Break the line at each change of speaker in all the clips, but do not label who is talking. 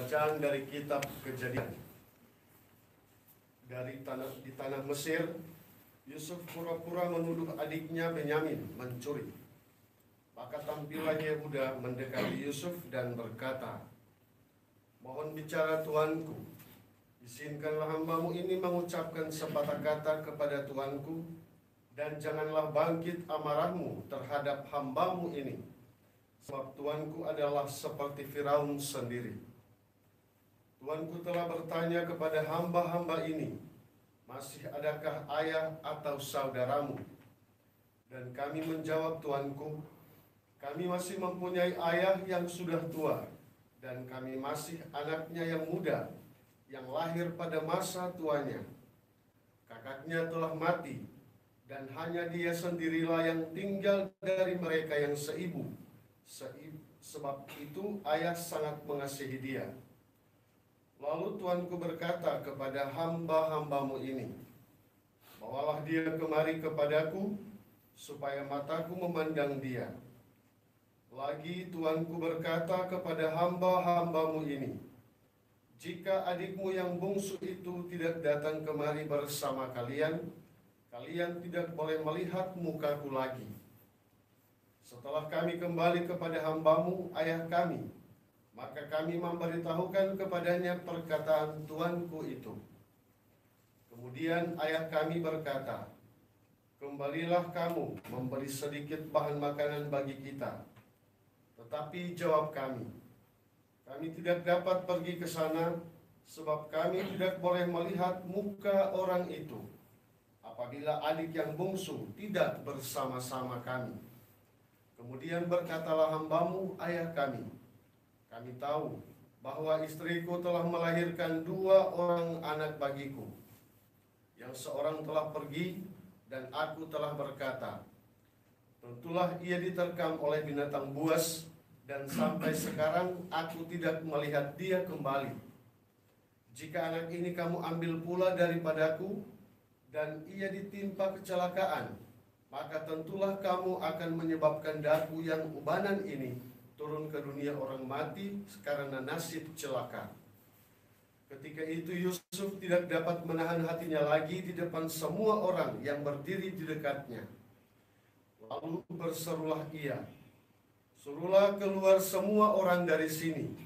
Bacaan dari kitab Kejadian. Di tanah Mesir, Yusuf pura-pura menuduh adiknya Benyamin mencuri. Maka tampillah Yehuda mendekati Yusuf dan berkata, "Mohon bicara tuanku, izinkanlah hambamu ini mengucapkan sepatah kata kepada tuanku, dan janganlah bangkit amarahmu terhadap hambamu ini, sebab tuanku adalah seperti Firaun sendiri. Tuanku telah bertanya kepada hamba-hamba ini, masih adakah ayah atau saudaramu? Dan kami menjawab, tuanku, kami masih mempunyai ayah yang sudah tua, dan kami masih anaknya yang muda, yang lahir pada masa tuanya. Kakaknya telah mati, dan hanya dia sendirilah yang tinggal dari mereka yang seibu. Sebab itu ayah sangat mengasihi dia. Lalu tuanku berkata kepada hamba-hambamu ini, bawalah dia kemari kepadaku, supaya mataku memandang dia. Lagi tuanku berkata kepada hamba-hambamu ini, jika adikmu yang bungsu itu tidak datang kemari bersama kalian, kalian tidak boleh melihat mukaku lagi. Setelah kami kembali kepada hambamu, ayah kami, maka kami memberitahukan kepadanya perkataan tuanku itu. Kemudian ayah kami berkata, kembalilah kamu memberi sedikit bahan makanan bagi kita. Tetapi jawab kami, kami tidak dapat pergi ke sana, sebab kami tidak boleh melihat muka orang itu, apabila adik yang bungsu tidak bersama-sama kami. Kemudian berkatalah hambamu, ayah kami, kami tahu bahwa istriku telah melahirkan 2 orang anak bagiku. Yang seorang telah pergi, dan aku telah berkata, tentulah ia diterkam oleh binatang buas, dan sampai sekarang aku tidak melihat dia kembali. Jika anak ini kamu ambil pula daripadaku, dan ia ditimpa kecelakaan, maka tentulah kamu akan menyebabkan daku yang ubanan ini turun ke dunia orang mati karena nasib celaka. Ketika itu Yusuf tidak dapat menahan hatinya lagi di depan semua orang yang berdiri di dekatnya. Lalu berserulah ia, suruhlah keluar semua orang dari sini.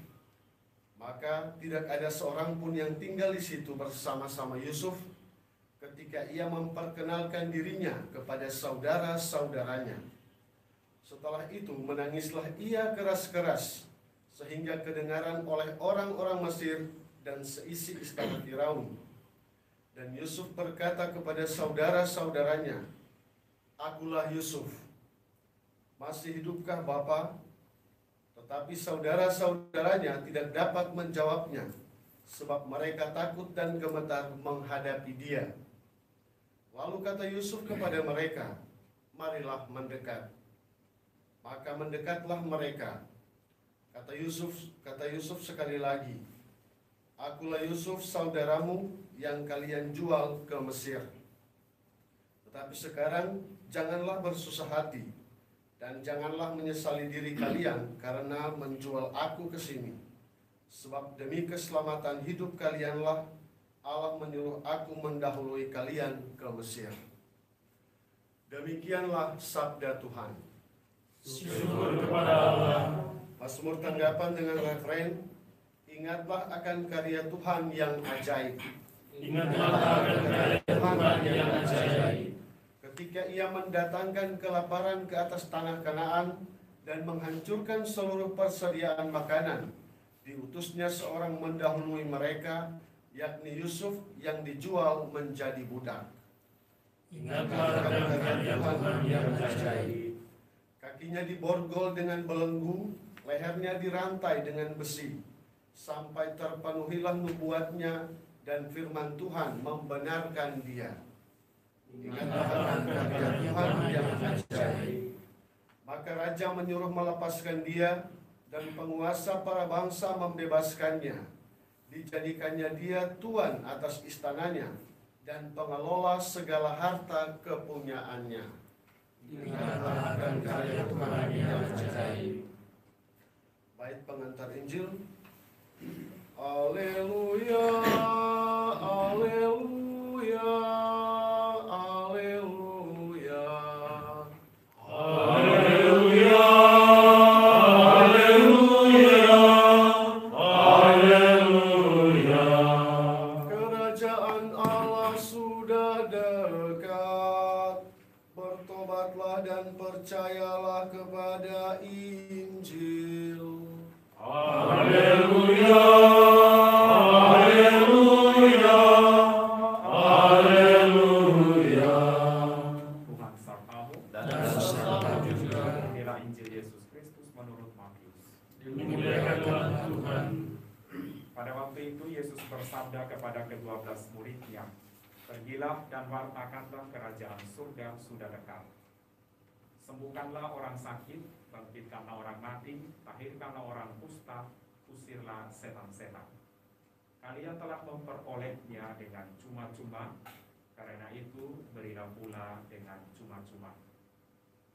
Maka tidak ada seorang pun yang tinggal di situ bersama-sama Yusuf ketika ia memperkenalkan dirinya kepada saudara-saudaranya. Setelah itu menangislah ia keras-keras, sehingga kedengaran oleh orang-orang Mesir dan seisi istana Firaun. Dan Yusuf berkata kepada saudara-saudaranya, akulah Yusuf. Masih hidupkah Bapa? Tetapi saudara-saudaranya tidak dapat menjawabnya, sebab mereka takut dan gemetar menghadapi dia. Lalu kata Yusuf kepada mereka, marilah mendekat. Maka mendekatlah mereka. Kata Yusuf sekali lagi, akulah Yusuf saudaramu yang kalian jual ke Mesir. Tetapi sekarang janganlah bersusah hati, dan janganlah menyesali diri kalian karena menjual aku ke sini. Sebab demi keselamatan hidup kalianlah Allah menyuruh aku mendahului kalian ke Mesir. Demikianlah sabda Tuhan.
Syukur kepada Allah.
Mazmur tanggapan dengan referen, ingatlah akan karya Tuhan yang ajaib.
Ingatlah akan karya Tuhan yang ajaib.
Ketika ia mendatangkan kelaparan ke atas tanah Kanaan dan menghancurkan seluruh persediaan makanan, diutusnya seorang mendahului mereka, yakni Yusuf yang dijual menjadi budak.
Ingatlah akan karya Tuhan yang ajaib.
Kakinya diborgol dengan belenggu, lehernya dirantai dengan besi, sampai terpenuhilah nubuatnya dan firman Tuhan membenarkan dia. Ingatlah akan karya Tuhan yang ajaib. Maka raja menyuruh melepaskan dia, dan penguasa para bangsa membebaskannya. Dijadikannya dia tuan atas istananya dan pengelola segala harta kepunyaannya.
Ingatlah akan karya Tuhan yang ajaib.
Bait pengantar Injil. Haleluya, haleluya, haleluya.
Haleluya, haleluya, haleluya.
Kerajaan Allah sudah dekat. Bertobatlah dan percayalah kepada Injil.
Haleluya, haleluya, haleluya.
Tuhan sertamu
Dan sertamu juga.
Inilah Injil Yesus Kristus menurut Matius.
Dimuliakan Tuhan.
Pada waktu itu Yesus bersabda kepada ke-12 muridnya, "Pergilah dan wartakanlah kerajaan surga sudah dekat. Sembuhkanlah orang sakit, bangkitkanlah orang mati, tahirkanlah orang kusta, usirlah setan-setan. Kalian telah memperolehnya dengan cuma-cuma, karena itu berilah pula dengan cuma-cuma.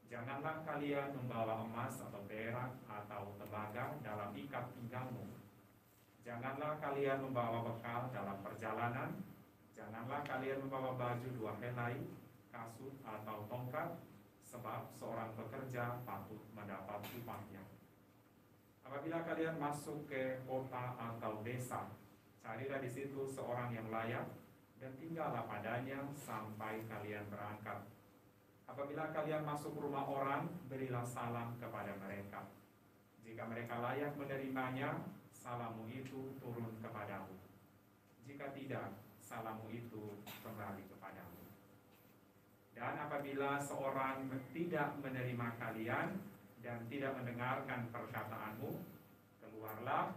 Janganlah kalian membawa emas atau perak atau tembaga dalam ikat pinggangmu. Janganlah kalian membawa bekal dalam perjalanan. Janganlah kalian membawa baju 2 helai, kasut atau tongkat, sebab seorang pekerja patut mendapat upahnya. Apabila kalian masuk ke kota atau desa, carilah di situ seorang yang layak dan tinggallah padanya sampai kalian berangkat. Apabila kalian masuk rumah orang, berilah salam kepada mereka. Jika mereka layak menerimanya, salammu itu turun kepadamu. Jika tidak, salammu itu kembali kepadamu. Dan apabila seorang tidak menerima kalian dan tidak mendengarkan perkataanmu, keluarlah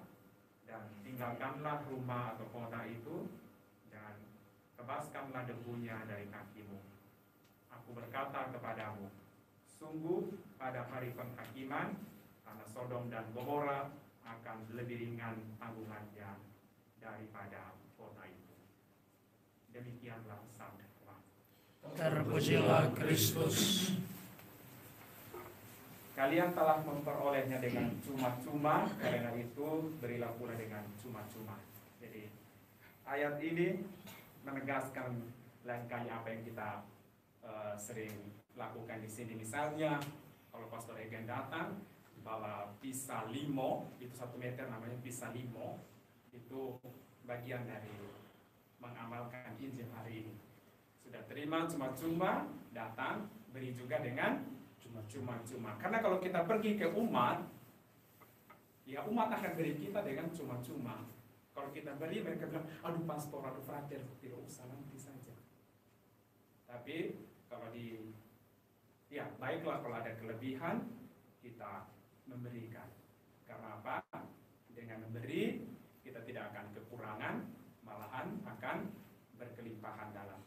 dan tinggalkanlah rumah atau kota itu dan tebaskanlah debunya dari kakimu. Aku berkata kepadamu, sungguh pada hari penghakiman, tanah Sodom dan Gomora akan lebih ringan tanggungannya daripada kota itu. Demikianlah sabda Tuhan.
Terpujilah Kristus.
Kalian telah memperolehnya dengan cuma-cuma, karena itu berilah pula dengan cuma-cuma. Jadi ayat ini menegaskan lain kali apa yang kita sering lakukan di sini. Misalnya kalau Pastor Egen datang bawa pisa limo, itu 1 meter namanya pisa limo, itu bagian dari mengamalkan Injil hari ini. Sudah terima cuma-cuma, datang beri juga dengan cuma-cuma. Karena kalau kita pergi ke umat, ya umat akan beri kita dengan cuma-cuma. Kalau kita beri, mereka bilang, aduh pastor, aduh frater, tidak usah, nanti saja. Tapi kalau ya baiklah kalau ada kelebihan, kita memberikan. Karena apa? Dengan memberi, kita tidak akan kekurangan, malahan akan berkelimpahan dalam